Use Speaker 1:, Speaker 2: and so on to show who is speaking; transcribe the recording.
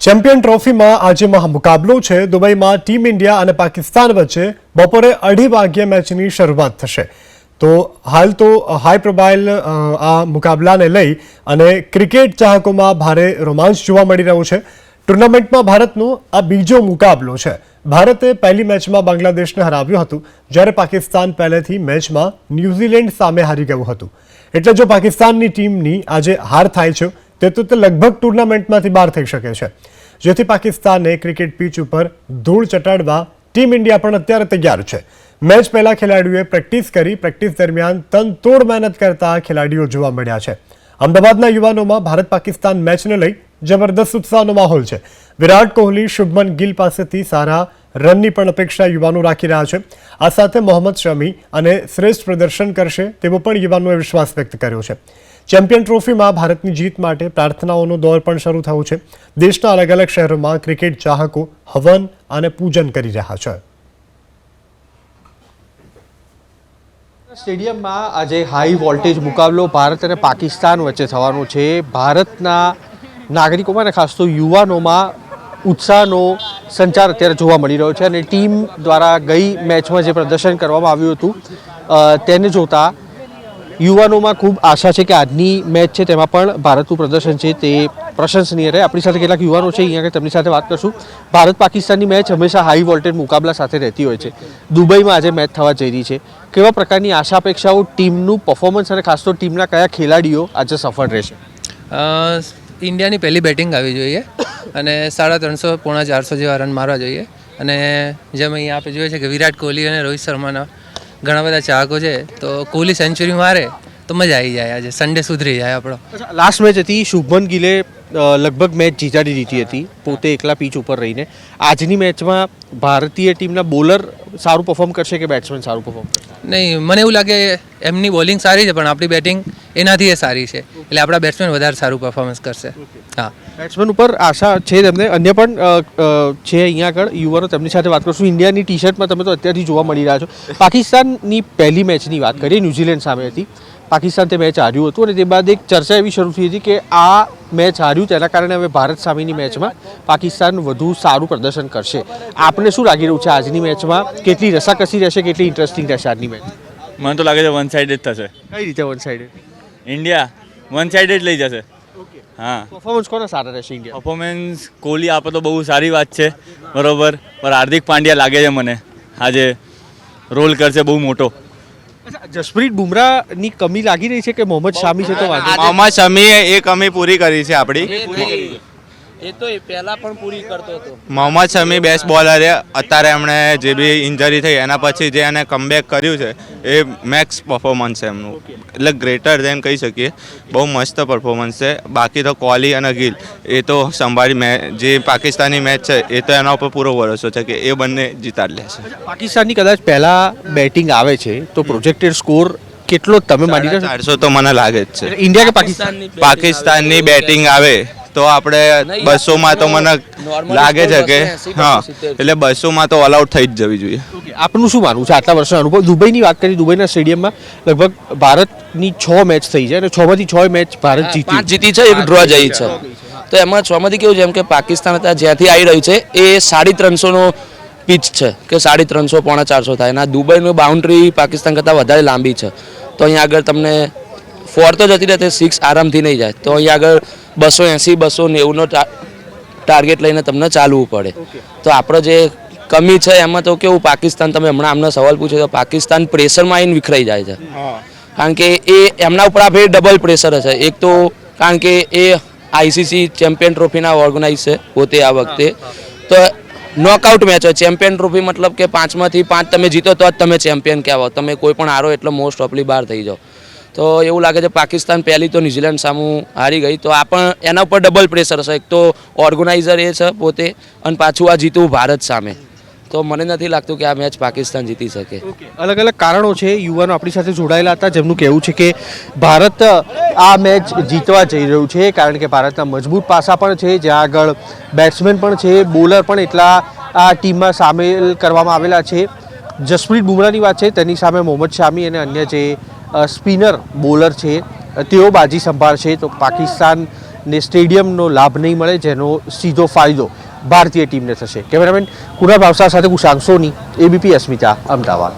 Speaker 1: Champion ટ્રોફીમાં આજે મહામુકાબલો છે। દુબઈમાં ટીમ ઇન્ડિયા અને પાકિસ્તાન વચ્ચે બપોરે 2:30 વાગ્યે મેચની શરૂઆત થશે। તો હાલ તો હાઈ પ્રોફાઇલ આ મુકાબલાને લઈ અને ક્રિકેટ ચાહકોમાં ભારે રોમાંચ જોવા મળી રહ્યો છે। ટુર્નામેન્ટમાં ભારતનો આ બીજો મુકાબલો છે। ભારતે પહેલી મેચમાં બાંગ્લાદેશને હરાવ્યું હતું, જ્યારે પાકિસ્તાન પહેલેથી મેચમાં ન્યૂઝીલેન્ડ સામે હારી ગયું હતું। એટલે જો પાકિસ્તાનની ટીમની આજે હાર થાય છે તો તે લગભગ ટુર્નામેન્ટમાંથી બહાર થઈ શકે છે, જેથી પાકિસ્તાને ક્રિકેટ પીચ ઉપર ધૂળ ચટાડવા ટીમ ઇન્ડિયા પણ અત્યારે તૈયાર છે। મેચ પહેલા ખેલાડીઓએ પ્રેક્ટિસ કરી। પ્રેક્ટિસ દરમિયાન તનતોડ મહેનત કરતા ખેલાડીઓ જોવા મળ્યા છે। અમદાવાદના યુવાનોમાં ભારત પાકિસ્તાન મેચને લઈ જબરદસ્ત ઉત્સાહનો માહોલ છે। વિરાટ કોહલી, શુભમન ગિલ પાસેથી સારા રનની પણ અપેક્ષા યુવાનો રાખી રહ્યા છે। આ સાથે મોહમ્મદ શમી અને શ્રેષ્ઠ પ્રદર્શન કરશે તેવો પણ યુવાનોએ વિશ્વાસ વ્યક્ત કર્યો છે। ચેમ્પિયન ટ્રોફીમાં ભારતની જીત માટે પ્રાર્થનાઓનો દોર પણ શરૂ થયો છે। દેશના અલગ અલગ શહેરોમાં ક્રિકેટ ચાહકો હવન અને પૂજન કરી રહ્યા છે।
Speaker 2: સ્ટેડિયમમાં આજે હાઈ વોલ્ટેજ મુકાબલો ભારત અને પાકિસ્તાન વચ્ચે થવાનો છે। ભારતના નાગરિકોમાં અને ખાસ તો યુવાનોમાં ઉત્સાહનો સંચાર અત્યારે જોવા મળી રહ્યો છે અને ટીમ દ્વારા ગઈ મેચમાં જે પ્રદર્શન કરવામાં આવ્યું હતું તેને જોતા યુવાનોમાં ખૂબ આશા છે કે આજની મેચ છે તેમાં પણ ભારતનું પ્રદર્શન છે તે પ્રશંસનીય રહે। આપણી સાથે કેટલાક યુવાનો છે, અહીંયા તેમની સાથે વાત કરશું। ભારત પાકિસ્તાનની મેચ હંમેશા હાઈ વોલ્ટેજ મુકાબલા સાથે રહેતી હોય છે। દુબઈમાં આજે મેચ થવા જઈ રહી છે। કેવા પ્રકારની આશા અપેક્ષાઓ, ટીમનું પરફોર્મન્સ અને ખાસ તો ટીમના કયા ખેલાડીઓ આજે સફળ રહેશે?
Speaker 3: ઇન્ડિયાની પહેલી બેટિંગ આવી જોઈએ અને 350 પોણા 400 જેવા રન મારવા જોઈએ। અને જેમ અહીંયા આપણે જોઈએ છે કે વિરાટ કોહલી અને રોહિત શર્માના ઘણા બધા ચાહકો છે, તો કોહલી સેન્ચુરી મારે તો મજા આવી જાય। આજે સન્ડે સુધરી જાય આપણો।
Speaker 2: લાસ્ટ મેચ હતી, શુભમન ગિલે લગભગ મેચ જીતાડી દીધી હતી પોતે એકલા પીચ ઉપર રહીને। આજની મેચમાં ભારતીય ટીમના બોલર સારું પરફોર્મ કરશે કે બેટ્સમેન સારું પરફોર્મ કરશે?
Speaker 3: નહીં, મને એવું લાગે એમની બોલિંગ સારી છે પણ આપણી બેટિંગ એનાથી સારી છે, એટલે આપણા બેટ્સમેન વધારે સારું પરફોર્મન્સ કરશે। હા, બેટ્સમેન
Speaker 2: ઉપર આશા છે તેમને। અન્ય પણ છે અહીંયા આગળ યુવાનો, તેમની સાથે વાત કરશું। ઇન્ડિયાની ટી શર્ટમાં તમે તો અત્યારથી જોવા મળી રહ્યા છો। પાકિસ્તાનની પહેલી મેચની વાત કરીએ, ન્યૂઝીલેન્ડ સામે હતી। પાકિસ્તાન તે મેચ હાર્યું હતું અને તે બાદ એક ચર્ચા એવી શરૂ થઈ હતી કે આ મેચ હાર્યું તેના કારણે હવે ભારત સામેની મેચમાં પાકિસ્તાન વધુ સારું પ્રદર્શન કરશે। આપને શું લાગી રહ્યું છે આજની મેચમાં? કેટલી રસાકસી રહેશે, કેટલી ઇન્ટરેસ્ટિંગ રહેશે આજની મેચ?
Speaker 4: મને તો લાગે છે વન સાઇડેડ થશે।
Speaker 2: કઈ રીતે one sided?
Speaker 4: India one sided લઈ જશે। હા,
Speaker 2: પરફોર્મન્સ કોના સારા રહેશે ઇન્ડિયા?
Speaker 4: પરફોર્મન્સ કોહલી આપે તો બહુ સારી વાત છે, બરોબર, પણ હાર્દિક પાંડ્યા લાગે છે મને આજે રોલ કરશે બહુ મોટો।
Speaker 2: જસપ્રીત બુમરાહની કમી લાગી રહી છે કે મોહમ્મદ શામી છે? તો
Speaker 5: મોહમ્મદ શમીએ એ કમી પૂરી કરી છે આપણી।
Speaker 3: એ તો પહેલા પણ પૂરી કરતો હતો।
Speaker 5: મોહમ્મદ શમી બેસ્ટ બોલર છે। અત્યારે એમણે જે બી ઇન્જરી થઈ એના પછી જે એને કમબેક કર્યું છે એ મેક્સ પરફોર્મન્સ છે એમનું, એટલે ગ્રેટર દેન કહી શકીએ। બહુ મસ્ત પરફોર્મન્સ છે। બાકી તો કોહલી અને ગિલ એ તો સંભાળી જે પાકિસ્તાની મેચ છે એ તો એના ઉપર પૂરો ભરોસો છે કે એ બંને જીતાડી લેશે।
Speaker 2: પાકિસ્તાનની કદાચ પહેલા બેટિંગ આવે છે તો પ્રોજેક્ટેડ સ્કોર કેટલો તમે માની રહ્યા છો?
Speaker 5: 400 તો મને લાગે જ છે।
Speaker 2: ઇન્ડિયા કે પાકિસ્તાન?
Speaker 5: પાકિસ્તાનની બેટિંગ આવે તો આપણે 200માં તો મને લાગે છે કે હા, એટલે 200માં તો ઓલ આઉટ થઈ જ જવી જોઈએ।
Speaker 2: આપનું શું માનવું છે આટલા વર્ષનો અનુભવ? દુબઈની વાત કરી, દુબઈના સ્ટેડિયમમાં લગભગ ભારતની 6 મેચ થઈ છે અને 6માંથી 6 મેચ ભારત
Speaker 6: જીતી છે, એક ડ્રો જઈ છે। તો એમાં 6માંથી કેવું છે, એમ કે પાકિસ્તાન હતા જ્યાંથી આવી રહ્યું છે એ 350નો પીચ છે કે 350 પોણા 400 થાય અને દુબઈનું બાઉન્ડ્રી પાકિસ્તાન કરતાં વધારે લાંબી છે। તો અહીંયા આગળ તમને 4 તો જતી રહે, 6 આરામથી નહીં જાય। તો અહીંયા આગળ 280 290નો ટાર્ગેટ લઈને તમને ચાલવું પડે। તો આપણે જે કમી છે એમાં તો કેવું, પાકિસ્તાન, તમે હમણાં આમને સવાલ પૂછ્યો તો પાકિસ્તાન પ્રેશરમાં આવીને વિખરાઈ જાય છે, કારણ કે એ એમના ઉપર આપણે ડબલ પ્રેશર હશે। એક તો કારણ કે એ આઈસીસી ચેમ્પિયન ટ્રોફીના ઓર્ગેનાઇઝ છે પોતે આ વખતે, તો નોકઆઉટ મેચ હોય। ચેમ્પિયન ટ્રોફી મતલબ કે 5માંથી 5 તમે જીતો તો જ તમે ચેમ્પિયન કહેવાઓ, તમે કોઈ પણ હારો એટલે મોસ્ટ ઓફલી બહાર થઈ જાઓ। તો એવું લાગે છે પાકિસ્તાન પહેલી તો ન્યૂઝીલેન્ડ સામે હારી ગઈ, તો આ પણ એના ઉપર ડબલ પ્રેશર હશે। એક તો ઓર્ગેનાઇઝર એ છે પોતે અને પાછું આ જીતવું ભારત સામે, તો મને નથી લાગતું કે આ મેચ પાકિસ્તાન જીતી શકે।
Speaker 2: અલગ અલગ કારણો છે। યુવાનો આપણી સાથે જોડાયેલા હતા જેમનું કહેવું છે કે ભારત આ મેચ જીતવા જઈ રહ્યું છે, કારણ કે ભારતના મજબૂત પાસા પણ છે, જ્યાં આગળ બેટ્સમેન પણ છે, બોલર પણ એટલા આ ટીમમાં સામેલ કરવામાં આવેલા છે। જસપ્રીત બુમરાહની વાત છે, તેની સામે મોહમ્મદ શામી અને અન્ય જે સ્પિનર બોલર છે તેઓ બાજી સંભાળશે। તો પાકિસ્તાન ને સ્ટેડિયમનો લાભ નહીં મળે, જેનો સીધો ફાયદો ભારતીય ટીમને થશે. કેમેરામેન કુણાલ ભાવસાર સાથે કુશાંક સોની, ABP અસ્મિતા, અમદાવાદ.